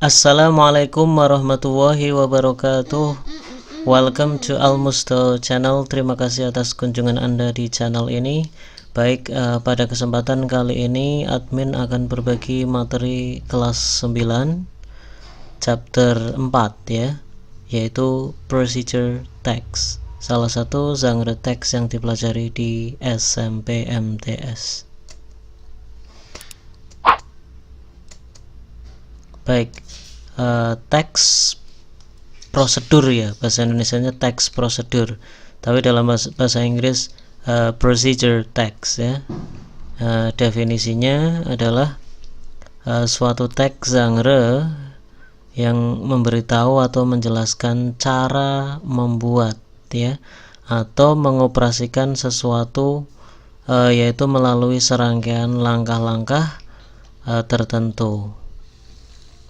Assalamualaikum warahmatullahi wabarakatuh. Welcome to Al Musto Channel. Terima kasih atas kunjungan Anda di channel ini. Baik, pada kesempatan kali ini admin akan berbagi materi kelas 9 chapter 4 ya, yaitu procedure text, salah satu genre teks yang dipelajari di SMP MTS. Baik, teks prosedur ya, bahasa Indonesianya teks prosedur, tapi dalam bahasa Inggris procedure text ya. Definisinya adalah suatu teks genre yang memberitahu atau menjelaskan cara membuat ya atau mengoperasikan sesuatu, yaitu melalui serangkaian langkah-langkah tertentu.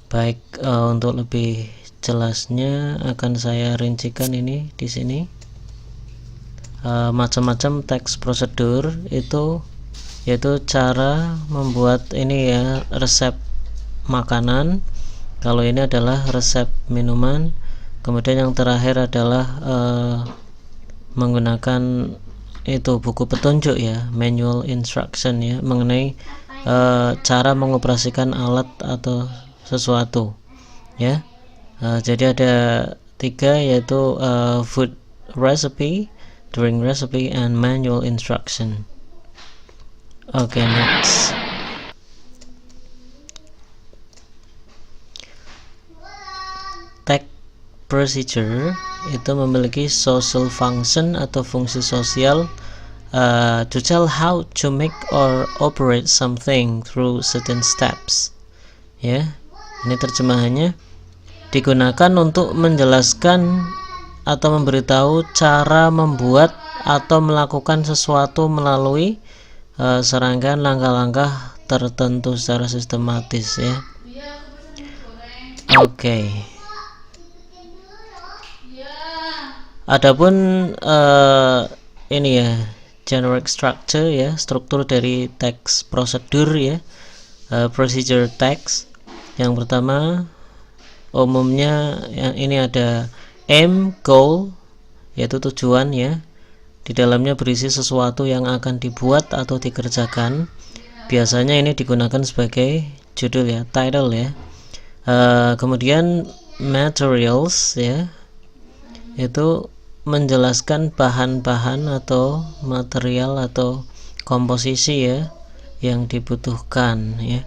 Baik, untuk lebih jelasnya akan saya rincikan ini di sini. Macam-macam teks prosedur itu yaitu cara membuat ini ya, resep makanan. Kalau ini adalah resep minuman. Kemudian yang terakhir adalah menggunakan itu buku petunjuk ya, manual instruction ya, mengenai cara mengoperasikan alat atau sesuatu ya. Jadi ada 3, yaitu food recipe, drink recipe, and manual instruction. Okay, next. Text procedure itu memiliki social function atau fungsi sosial, to tell how to make or operate something through certain steps ya. Ini terjemahannya, digunakan untuk menjelaskan atau memberitahu cara membuat atau melakukan sesuatu melalui serangkaian langkah-langkah tertentu secara sistematis ya. Oke. Adapun ini ya, generic structure ya, struktur dari teks prosedur ya, procedure text. Yang pertama, umumnya yang ini ada aim, goal, yaitu tujuan ya. Di dalamnya berisi sesuatu yang akan dibuat atau dikerjakan. Biasanya ini digunakan sebagai judul ya, title ya. Kemudian materials ya, itu menjelaskan bahan-bahan atau material atau komposisi ya yang dibutuhkan ya.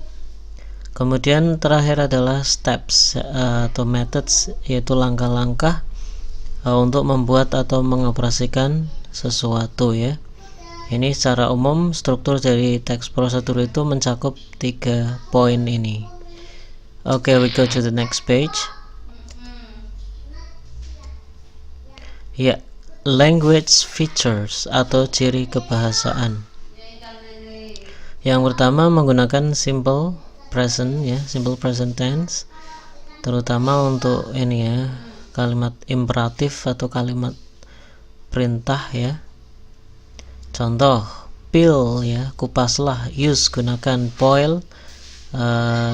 Kemudian terakhir adalah steps atau methods, yaitu langkah-langkah untuk membuat atau mengoperasikan sesuatu ya. Ini secara umum struktur dari teks prosedur itu mencakup 3 poin ini. Okay, we go to the next page. Ya, language features atau ciri kebahasaan. Yang pertama menggunakan simple present ya, simple present tense, terutama untuk ini ya, kalimat imperatif atau kalimat perintah ya. Contoh, peel ya, kupaslah, use gunakan, boil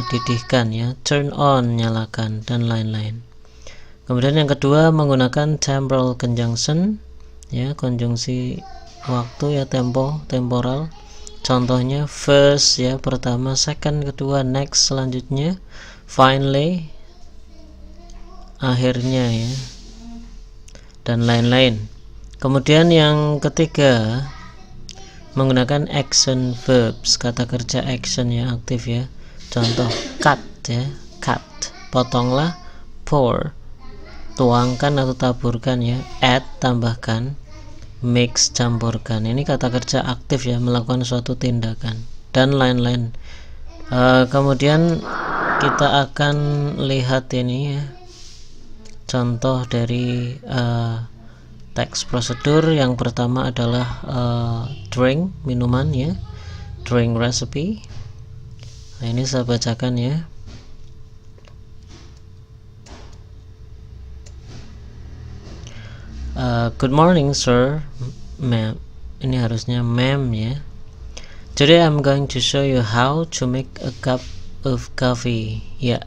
didihkan ya, turn on nyalakan, dan lain-lain. Kemudian yang kedua menggunakan temporal conjunction ya, konjungsi waktu ya, temporal. Contohnya first ya, pertama, second kedua, next selanjutnya, finally akhirnya ya, dan lain-lain. Kemudian yang ketiga menggunakan action verbs, kata kerja action ya, aktif ya. Contoh cut ya, cut, potonglah, pour, tuangkan atau taburkan ya, add, tambahkan, mix, campurkan. Ini kata kerja aktif ya, melakukan suatu tindakan, dan lain-lain. Kemudian kita akan lihat ini ya, contoh dari teks prosedur. Yang pertama adalah drink, minuman ya, drink recipe. Nah, ini saya bacakan ya. Good morning sir, ma'am. Ini harusnya ma'am ya. Today I'm going to show you how to make a cup of coffee. Ya,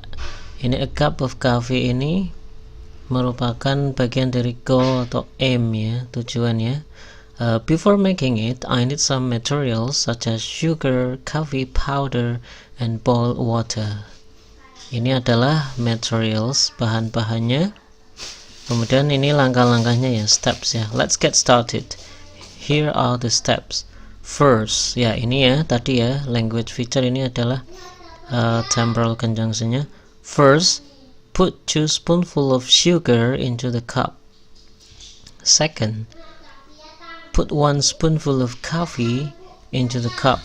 Ini a cup of coffee ini merupakan bagian dari goal atau aim ya, tujuan ya. Before making it, I need some materials such as sugar, coffee powder, and boiled water. Ini adalah materials, bahan-bahannya. Kemudian ini langkah-langkahnya ya, steps ya. Let's get started. Here are the steps. First, ya ini ya, tadi ya, language feature ini adalah temporal conjunctionnya. First, put 2 spoonful of sugar into the cup. Second, put 1 spoonful of coffee into the cup.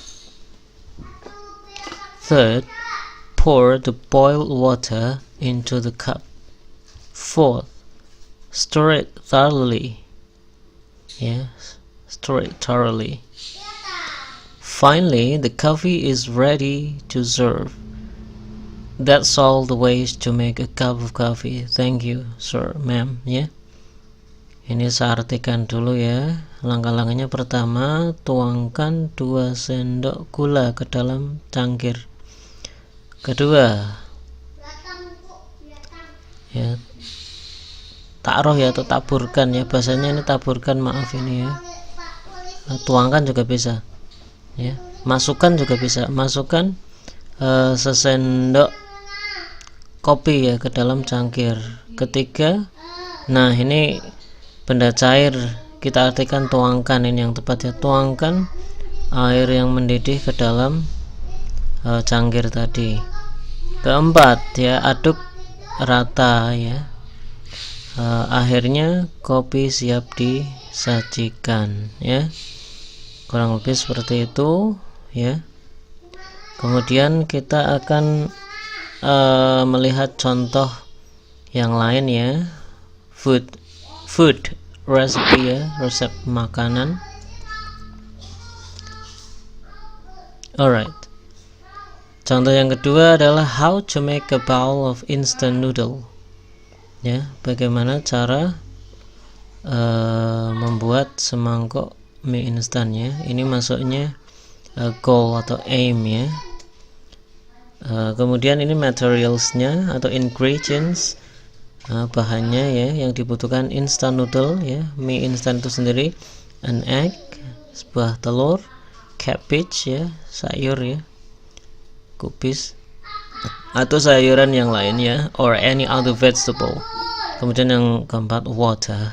Third, pour the boiled water into the cup. Fourth, stir it thoroughly. Yes, stir it thoroughly. Finally, the coffee is ready to serve. That's all the ways to make a cup of coffee. Thank you, sir, ma'am. Ya. Ini saya artikan dulu ya. Langkah-langkahnya pertama, tuangkan 2 sendok gula ke dalam cangkir. Kedua, ya, taruh ya atau taburkan ya. Bahasanya ini taburkan, maaf ini ya. Tuangkan juga bisa. Ya, masukkan juga bisa. Masukkan sesendok kopi ya ke dalam cangkir. Ketiga, nah ini benda cair, kita artikan tuangkan, ini yang tepat ya. Tuangkan air yang mendidih ke dalam cangkir tadi. Keempat ya, aduk rata ya. Akhirnya kopi siap disajikan ya. Kurang lebih seperti itu ya. Kemudian kita akan melihat contoh yang lain ya. Food recipe ya, resep makanan. Alright. Contoh yang kedua adalah how to make a bowl of instant noodle. Ya, bagaimana cara membuat semangkok mie instan ya. Ini masuknya goal atau aim ya. Kemudian ini materialsnya atau ingredients, bahannya ya yang dibutuhkan instant noodle ya, mie instan itu sendiri. An egg, sebuah telur, cabbage ya, sayur ya, kubis atau sayuran yang lain ya, or any other vegetable. Kemudian yang keempat, water.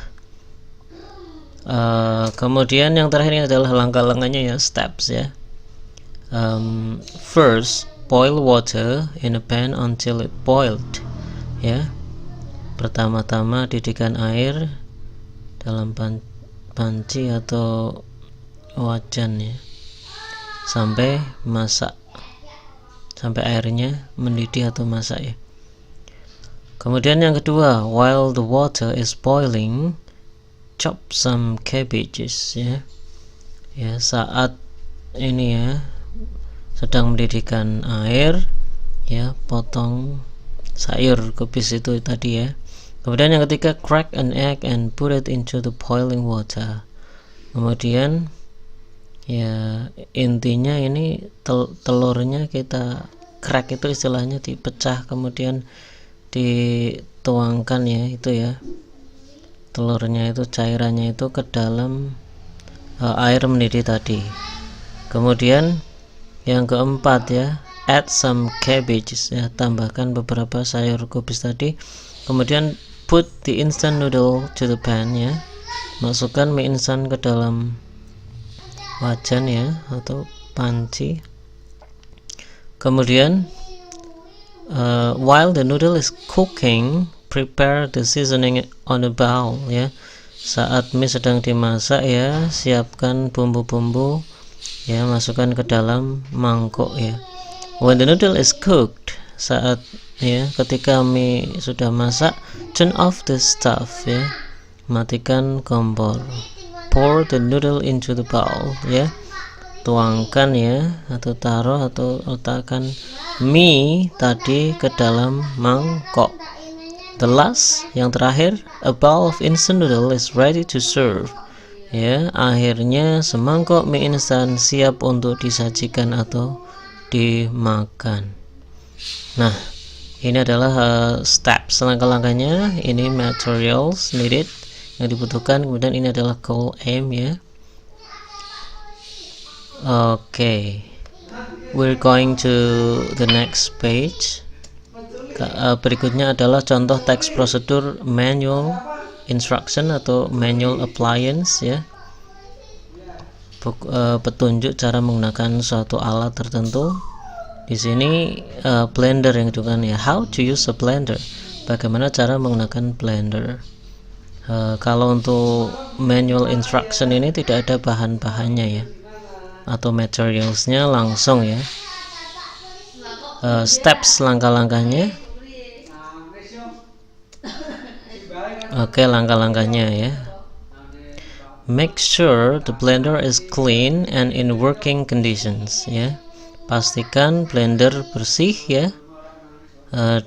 Kemudian yang terakhir ini adalah langkah-langkahnya ya, steps ya. First, boil water in a pan until it boiled ya. Pertama-tama didihkan air dalam panci atau wajan ya, sampai masak, sampai airnya mendidih atau masak ya. Kemudian yang kedua, while the water is boiling, chop some cabbages ya. Ya, saat ini ya sedang mendidihkan air ya, potong sayur kubis itu tadi ya. Kemudian yang ketiga, crack an egg and put it into the boiling water. Kemudian ya intinya ini telurnya kita crack, itu istilahnya dipecah kemudian dituangkan ya, itu ya, telurnya itu, cairannya itu ke dalam air mendidih tadi. Kemudian yang keempat ya, add some cabbages ya, tambahkan beberapa sayur kubis tadi. Kemudian put the instant noodle to the pan ya, masukkan mie instan ke dalam wajan ya atau panci. Kemudian while the noodle is cooking, prepare the seasoning on a bowl ya. Saat mie sedang dimasak ya, siapkan bumbu-bumbu ya, masukkan ke dalam mangkok ya. When the noodle is cooked, saat ya ketika mie sudah masak, turn off the stove ya, matikan kompor. Pour the noodle into the bowl ya, tuangkan ya atau taruh atau letakkan mie tadi ke dalam mangkok. The last, yang terakhir, a bowl of instant noodle is ready to serve ya. Akhirnya semangkok mie instan siap untuk disajikan atau dimakan. Nah, Ini adalah steps, langkah-langkahnya. Ini materials needed, yang dibutuhkan. Kemudian ini adalah goal aim ya. Oke, we're going to the next page. Berikutnya adalah contoh teks prosedur manual instruction atau manual appliance ya. Petunjuk cara menggunakan suatu alat tertentu. Di sini blender yang digunakan ya. How to use a blender? Bagaimana cara menggunakan blender? Kalau untuk manual instruction ini tidak ada bahan-bahannya ya, atau materialsnya langsung ya. Steps, langkah-langkahnya. Oke, langkah-langkahnya ya. Make sure the blender is clean and in working conditions ya. Pastikan blender bersih ya,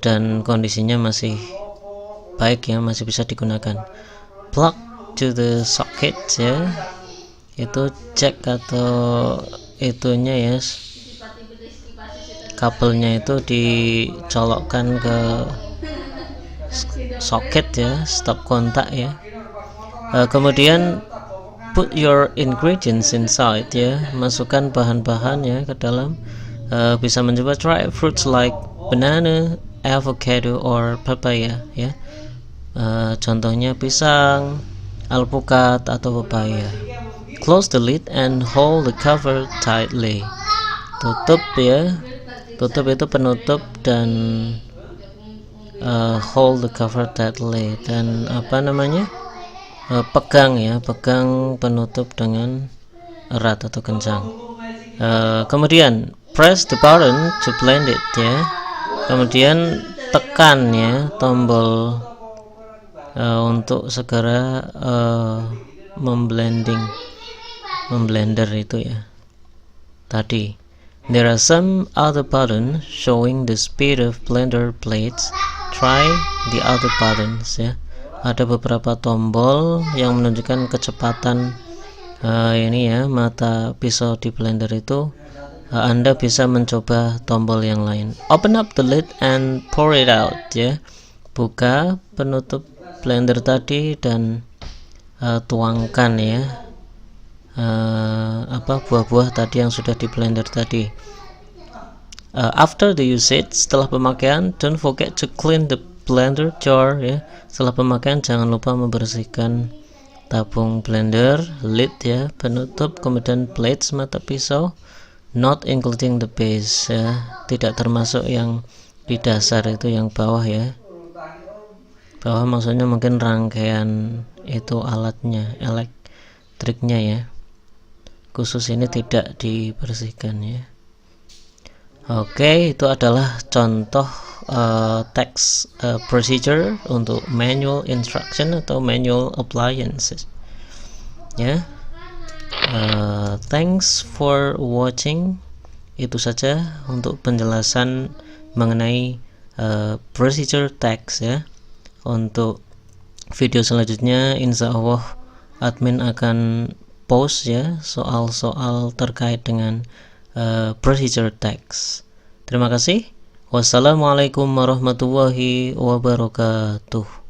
dan kondisinya masih baik ya, masih bisa digunakan. Plug to the socket ya, itu jack atau itunya ya, kabelnya itu dicolokkan ke soket ya, stop kontak ya. Kemudian put your ingredients inside ya, masukkan bahan-bahan ya ke dalam. Bisa mencoba try fruits like banana, avocado or papaya ya. Contohnya pisang, alpukat atau pepaya. Close the lid and hold the cover tightly. Tutup ya, tutup itu penutup, dan hold the cover tightly, dan apa namanya, pegang ya, pegang penutup dengan erat atau kencang. Kemudian press the button to blend it ya. Kemudian tekan ya tombol untuk segera memblender itu ya tadi. There are some other buttons showing the speed of blender blades. Try the other buttons ya. Ada beberapa tombol yang menunjukkan kecepatan ini ya, mata pisau di blender itu. Anda bisa mencoba tombol yang lain. Open up the lid and pour it out ya. Buka penutup blender tadi dan tuangkan ya buah-buah tadi yang sudah di blender tadi. After the usage, setelah pemakaian, don't forget to clean the blender jar ya. Setelah pemakaian jangan lupa membersihkan tabung blender, lid ya, penutup, kemudian blades mata pisau, not including the base ya, tidak termasuk yang di dasar itu, yang bawah ya. Bawah maksudnya mungkin rangkaian itu alatnya, elektriknya ya. Khusus ini tidak dibersihkan ya. Oke, itu adalah contoh text procedure untuk manual instruction atau manual appliances ya. Thanks for watching. Itu saja untuk penjelasan mengenai procedure text ya. Untuk video selanjutnya insya Allah admin akan post ya soal-soal terkait dengan procedure text. Terima kasih. Wassalamualaikum warahmatullahi wabarakatuh.